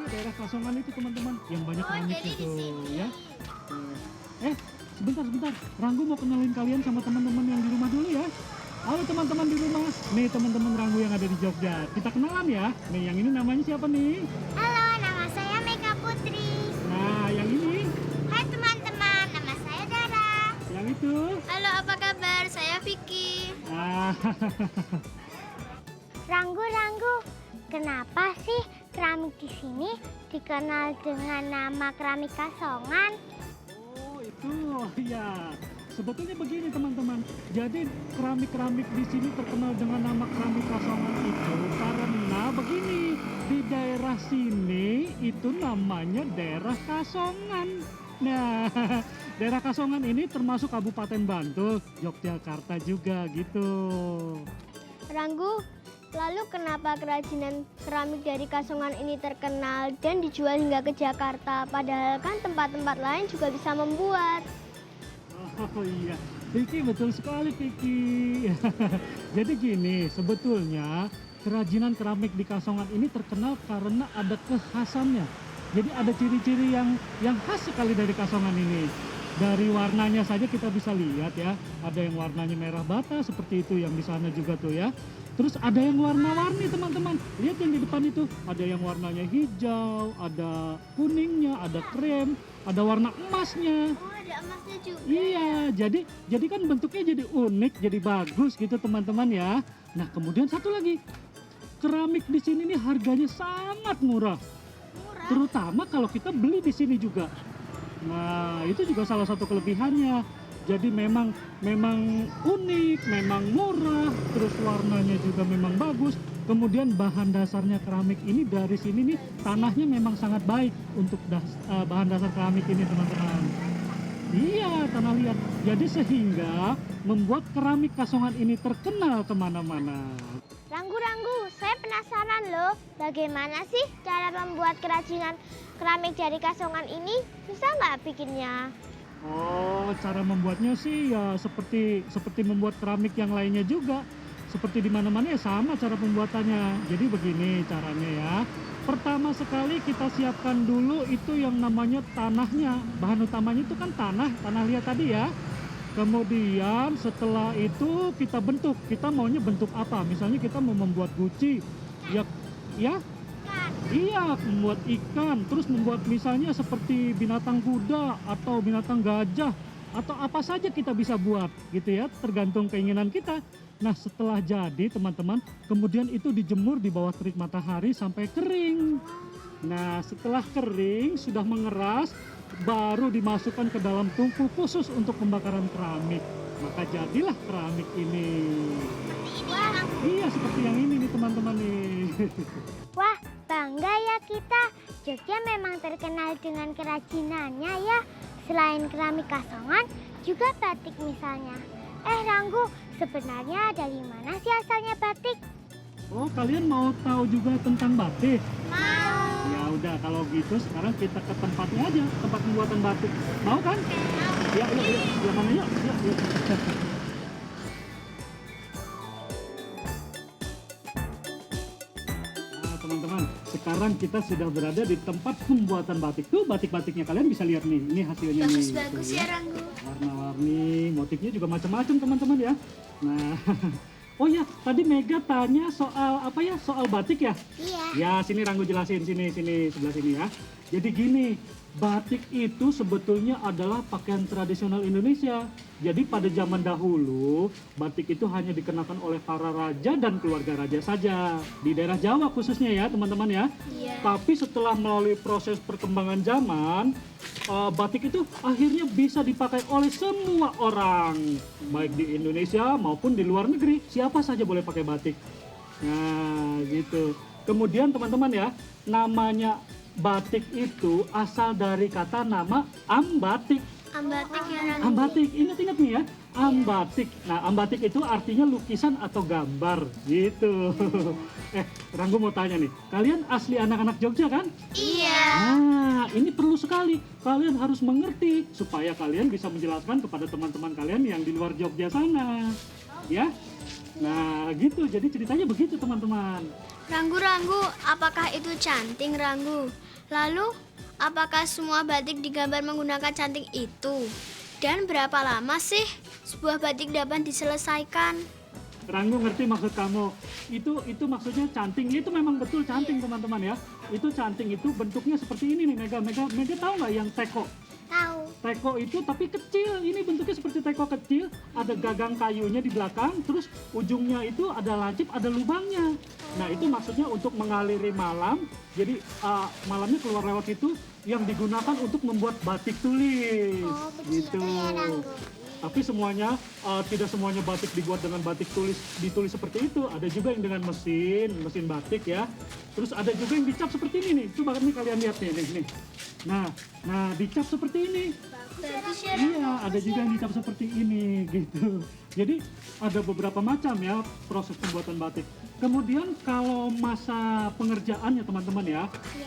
daerah Kasongan itu teman-teman yang banyak Oh, keramik jadi di itu sini. ya. Sebentar. Ranggu mau kenalin kalian sama teman-teman yang di rumah dulu ya. Halo teman-teman di rumah. Nih teman-teman Ranggu yang ada di Jogja. Kita kenalan ya. Nih yang ini namanya siapa nih? Halo, nama saya Mega Putri. Nah yang ini. Hai teman-teman, nama saya Dara. Yang itu. Halo, apa kabar? Saya Vicky. Ah, Ranggu, kenapa sih keramik di sini dikenal dengan nama keramik Kasongan? oh itu ya. Sebetulnya begini teman-teman. Jadi keramik-keramik di sini terkenal dengan nama keramik Kasongan itu karena begini. Di daerah sini itu namanya daerah Kasongan. Nah, daerah Kasongan ini termasuk Kabupaten Bantul, Yogyakarta juga gitu. Ranggu, lalu kenapa kerajinan keramik dari Kasongan ini terkenal dan dijual hingga ke Jakarta? Padahal kan tempat-tempat lain juga bisa membuat. Oh iya, Vicky betul sekali Vicky. Jadi gini, sebetulnya kerajinan keramik di Kasongan ini terkenal karena ada kekhasannya. Jadi ada ciri-ciri yang khas sekali dari Kasongan ini. Dari warnanya saja kita bisa lihat ya, ada yang warnanya merah bata seperti itu yang di sana juga tuh ya. Terus ada yang warna-warni teman-teman. Lihat yang di depan itu, ada yang warnanya hijau, ada kuningnya, ada krem, ada warna emasnya. Oh, ada emasnya juga. Iya, jadi kan bentuknya jadi unik, jadi bagus gitu teman-teman ya. Nah, kemudian satu lagi. Keramik di sini nih harganya sangat murah. Murah. Terutama kalau kita beli di sini juga. Nah, itu juga salah satu kelebihannya. Jadi memang unik, memang murah, terus warnanya juga memang bagus. Kemudian bahan dasarnya keramik ini dari sini nih tanahnya memang sangat baik untuk bahan dasar keramik ini teman-teman. Iya, tanah liat. Jadi sehingga membuat keramik Kasongan ini terkenal kemana-mana. Ranggu, saya penasaran loh, bagaimana sih cara membuat kerajinan keramik dari Kasongan ini? Bisa nggak bikinnya? Oh, cara membuatnya sih ya seperti membuat keramik yang lainnya juga. Seperti di mana-mana ya sama cara pembuatannya. Jadi begini caranya ya. Pertama sekali kita siapkan dulu itu yang namanya tanahnya. Bahan utamanya itu kan tanah liat tadi ya. Kemudian setelah itu kita bentuk. Kita maunya bentuk apa? Misalnya kita mau membuat guci. Ya, iya, membuat ikan, terus membuat misalnya seperti binatang kuda atau binatang gajah atau apa saja kita bisa buat gitu ya, tergantung keinginan kita. Nah, setelah jadi teman-teman, kemudian itu dijemur di bawah terik matahari sampai kering. Nah, setelah kering, sudah mengeras, baru dimasukkan ke dalam tungku khusus untuk pembakaran keramik. Maka jadilah keramik ini. Wah, Iya, seperti yang ini nih teman-teman nih. wah, bangga ya kita. Jogja memang terkenal dengan kerajinannya ya. Selain keramik Kasongan, juga batik misalnya. Ranggu, sebenarnya dari mana sih asalnya batik? Oh, kalian mau tahu juga tentang batik? Mau. Ya udah, kalau gitu sekarang kita ke tempatnya aja, tempat pembuatan batik. Mau kan? Ya, yuk, yuk, mana yuk, yuk. Nah, teman-teman, sekarang kita sudah berada di tempat pembuatan batik. Tuh, batik-batiknya kalian bisa lihat nih. Ini hasilnya nih. Bagus-bagus Tuh, ya Ranggu. warna-warni, motifnya juga macam-macam teman-teman ya. Nah, oh ya, tadi Mega tanya soal apa ya? Soal batik ya? Iya. Ya, sini Ranggu jelasin, sini, sebelah sini ya. Jadi gini, batik itu sebetulnya adalah pakaian tradisional Indonesia. Jadi pada zaman dahulu, batik itu hanya dikenakan oleh para raja dan keluarga raja saja. Di daerah Jawa khususnya ya teman-teman ya. Iya. Tapi setelah melalui proses perkembangan zaman, batik itu akhirnya bisa dipakai oleh semua orang. Baik di Indonesia maupun di luar negeri. Siapa saja boleh pakai batik. Nah gitu. Kemudian teman-teman ya, namanya batik itu asal dari kata nama ambatik. Ambatik ya Ranggu. Ambatik, ingat-ingat nih ya, ambatik. Nah, ambatik itu artinya lukisan atau gambar, gitu. Ranggu mau tanya nih, kalian asli anak-anak Jogja kan? Iya. Nah, ini perlu sekali. Kalian harus mengerti supaya kalian bisa menjelaskan kepada teman-teman kalian yang di luar Jogja sana. Ya? Nah, gitu. Jadi ceritanya begitu, teman-teman. Ranggu, apakah itu canting Ranggu? Lalu, apakah semua batik digambar menggunakan canting itu? Dan berapa lama sih sebuah batik dapat diselesaikan? Ranggu ngerti maksud kamu. Itu maksudnya canting. Itu memang betul canting teman-teman ya. Itu canting itu bentuknya seperti ini nih Mega. Mega tahu nggak yang teko? Tahu. Teko itu tapi kecil. Ini bentuknya seperti teko kecil. Ada gagang kayunya di belakang. Terus ujungnya itu ada lancip, ada lubangnya. Nah itu maksudnya untuk mengaliri malam. Jadi malamnya keluar lewat itu yang digunakan untuk membuat batik tulis. Oh, begitu ya, Ranggu. Tapi semuanya tidak semuanya batik dibuat dengan batik ditulis seperti itu. Ada juga yang dengan mesin batik ya. Terus ada juga yang dicap seperti ini nih. Coba nih kalian lihat nih. Nah dicap seperti ini. Bagus ya. Iya, ada juga yang dicap seperti ini gitu. Jadi ada beberapa macam ya proses pembuatan batik. Kemudian kalau masa pengerjaannya teman-teman ya,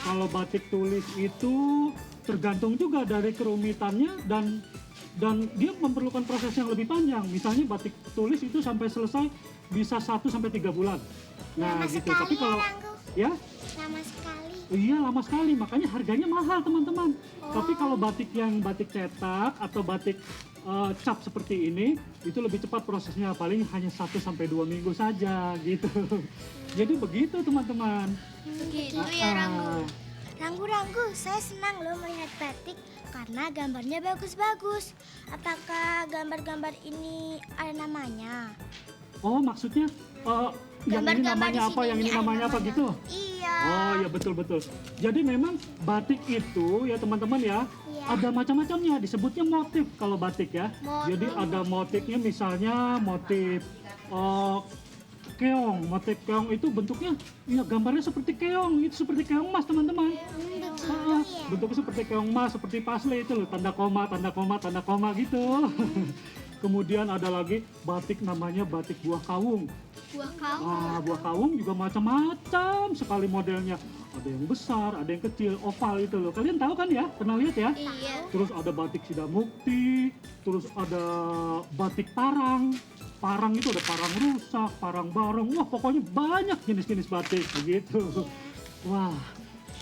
kalau batik tulis itu tergantung juga dari kerumitannya dan dia memerlukan proses yang lebih panjang. Misalnya batik tulis itu sampai selesai bisa 1 sampai 3 bulan. Nah, Lama gitu. sekali Tapi kalau ya, Ranggu. ya, Lama sekali. iya lama sekali. Makanya harganya mahal, teman-teman. Tapi kalau batik yang batik cetak atau batik cap seperti ini, itu lebih cepat prosesnya. Paling hanya 1 sampai 2 minggu saja gitu. Jadi begitu, teman-teman. Gitu ya, Ranggu. Ranggu, saya senang loh melihat batik karena gambarnya bagus-bagus. Apakah gambar-gambar ini ada namanya? Oh, maksudnya yang ini Gambar-gambar namanya di apa, sini yang ini ada namanya apa gitu? Iya. Oh ya betul. Jadi memang batik itu ya teman-teman ya, Iya. ada macam-macamnya, disebutnya motif kalau batik ya. Jadi ada motifnya misalnya motif keong. Motif keong itu bentuknya ya gambarnya seperti keong, itu seperti keong mas teman-teman. Begitu Ah, ya. bentuknya seperti keong mas, seperti pasle itu loh, tanda koma gitu. Kemudian ada lagi batik namanya batik buah kawung. Buah kau. Buah kawung juga macam-macam sekali modelnya. Ada yang besar, ada yang kecil, oval itu loh. Kalian tahu kan ya? Pernah lihat ya? Iya. Terus ada batik sidamukti, terus ada batik parang. Parang itu ada parang rusak, parang barong. Wah, pokoknya banyak jenis-jenis batik begitu. Wah,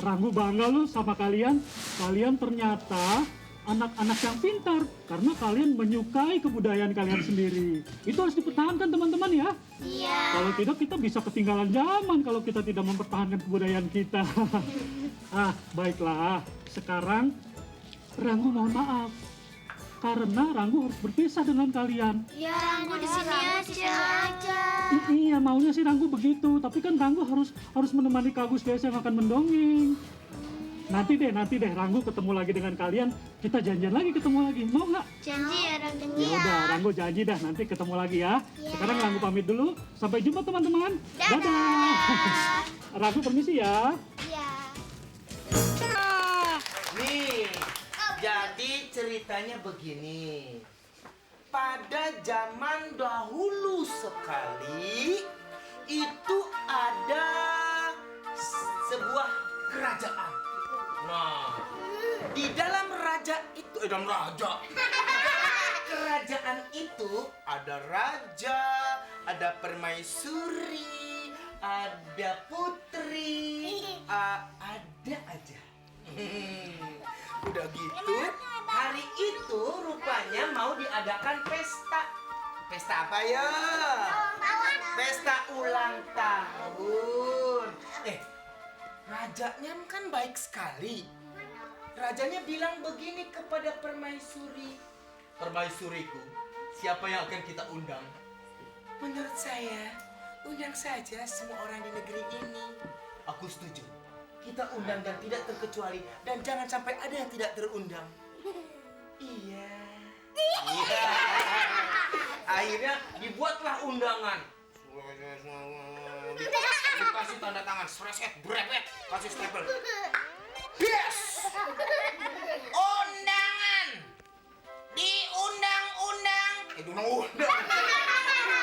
Ranggu bangga loh sama kalian. Kalian ternyata anak-anak yang pintar karena kalian menyukai kebudayaan kalian sendiri. Itu harus dipertahankan teman-teman ya. Iya. Kalau tidak kita bisa ketinggalan zaman kalau kita tidak mempertahankan kebudayaan kita. Baiklah. Sekarang Ranggu mohon maaf karena Ranggu harus berpisah dengan kalian. Ya, Ranggu di sini aja. Iya, maunya sih Ranggu begitu, tapi kan Ranggu harus menemani Kak Gus Desa yang akan mendongeng. Nanti deh Ranggu ketemu lagi dengan kalian, kita janjian lagi ketemu lagi. Mau nggak? Janji ya, Ranggu. Ya udah, Ranggu janji dah nanti ketemu lagi ya. Sekarang Ranggu pamit dulu. Sampai jumpa teman-teman. Dadah. Ranggu permisi ya. Iya. Nih, jadi ceritanya begini. Pada zaman dahulu sekali, itu ada sebuah kerajaan. Nah, di dalam kerajaan itu ada raja, ada permaisuri, ada putri, ada aja. Udah gitu, hari itu rupanya mau diadakan pesta. Pesta apa ya? Pesta ulang tahun. Rajanya kan baik sekali. Rajanya bilang begini kepada permaisuri. Permaisuriku, siapa yang akan kita undang? Menurut saya, undang saja semua orang di negeri ini. Aku setuju. Kita undang dan tidak terkecuali. Dan jangan sampai ada yang tidak terundang. Iya. Akhirnya dibuatlah undangan. Dikasih tanda tangan, spreset, brepet, kasih stempel. Yes! Undangan! Diundang-undang.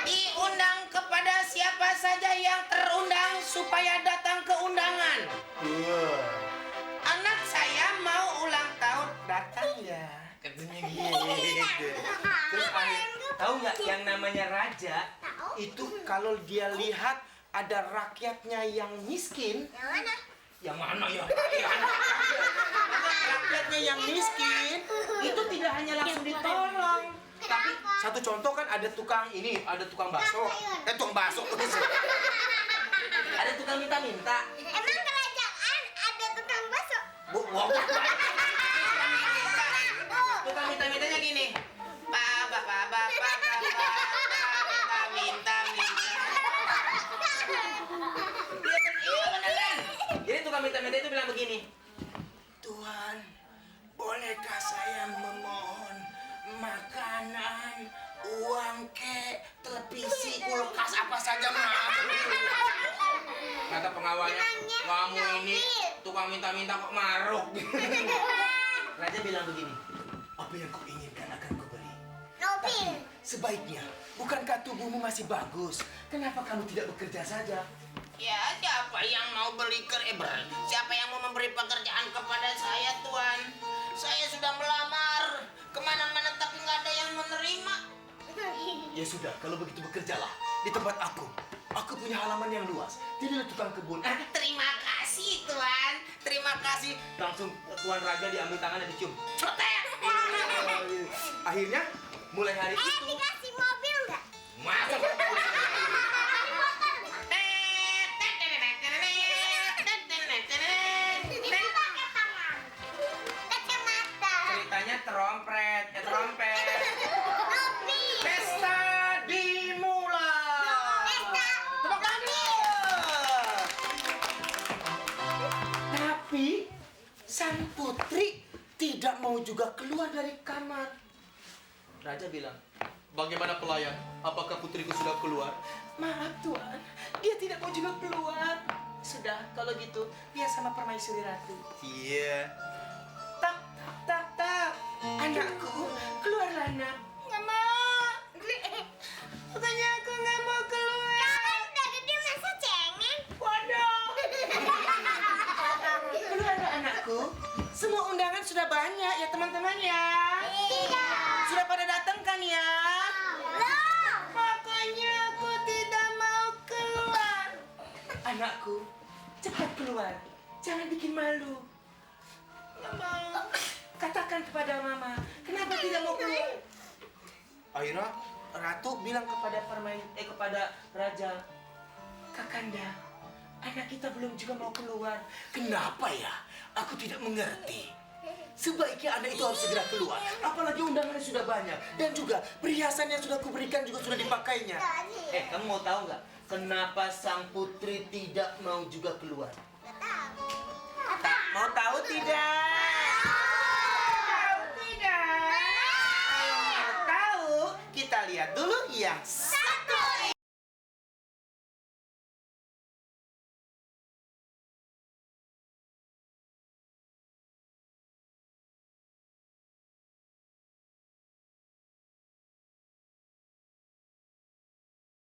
Diundang kepada siapa saja yang terundang supaya datang ke undangan. Anak saya mau ulang tahun, datang ya. Katanya gitu. Terus tahu nggak yang namanya raja? Itu kalau dia lihat ada rakyatnya yang miskin. Yang mana ya? yang miskin itu tidak hanya langsung ditolong, tapi satu contoh kan ada tukang bakso, tukang bakso, ada tukang minta-minta. Emang kerajaan ada tukang bakso? Wow. Tukang minta-mintanya gini, Bapak, minta. Iya beneran. Jadi tukang minta-minta itu bilang begini, Tuhan, bolehkah saya memohon makanan, uang, televisi, kulkas, apa saja mau? Kata pengawalnya, kamu ini tukang minta-minta kok maruk. Raja bilang begini, apa yang kau inginkan akan kuberi. Mobil. Sebaiknya, bukankah tubuhmu masih bagus? Kenapa kamu tidak bekerja saja? Ya, siapa yang mau siapa yang mau memberi pekerjaan kepada saya, Tuan? Saya sudah melamar kemana-mana tapi nggak ada yang menerima. Ya sudah, kalau begitu bekerjalah di tempat aku. Aku punya halaman yang luas. Jadilah tukang kebun. Terima kasih, Tuan. Terima kasih. Langsung Tuan Raja diambil tangannya dicium. Cetek. Akhirnya mulai hari itu. Dikasih mobil nggak? Masuk. Ceritanya trompet. Pesta dimulai. Tepuk tangan. Tapi sang putri tidak mau juga keluar dari kamar. Raja bilang, bagaimana pelayan? Apakah putriku sudah keluar? Maaf Tuan, dia tidak mau juga keluar. Sudah, kalau gitu, dia sama permaisuri ratu. Iya. Tak. Anakku, keluarlah nak. Nggak mau. Pokoknya aku nggak mau keluar. Kan udah gede masa cengeng? Waduh. Keluarlah anakku. Semua undangan sudah banyak ya teman-teman ya. Iya. Sudah pada datang kan ya? Belum. Makanya aku tidak mau keluar. Anakku, cepat keluar. Jangan bikin malu. Nggak mau. Katakan kepada mama, kenapa tidak mau keluar? Akhirnya ratu bilang kepada kepada raja, Kakanda, anak kita belum juga mau keluar. Kenapa ya? Aku tidak mengerti. Sebaiknya anak itu harus segera keluar. Apalagi undangannya sudah banyak. Dan juga perhiasan yang sudah kuberikan juga sudah dipakainya. Kamu mau tahu nggak? Kenapa sang putri tidak mau juga keluar? Mau tahu tidak? Tahu tidak? Kalau mau tahu, kita lihat dulu yang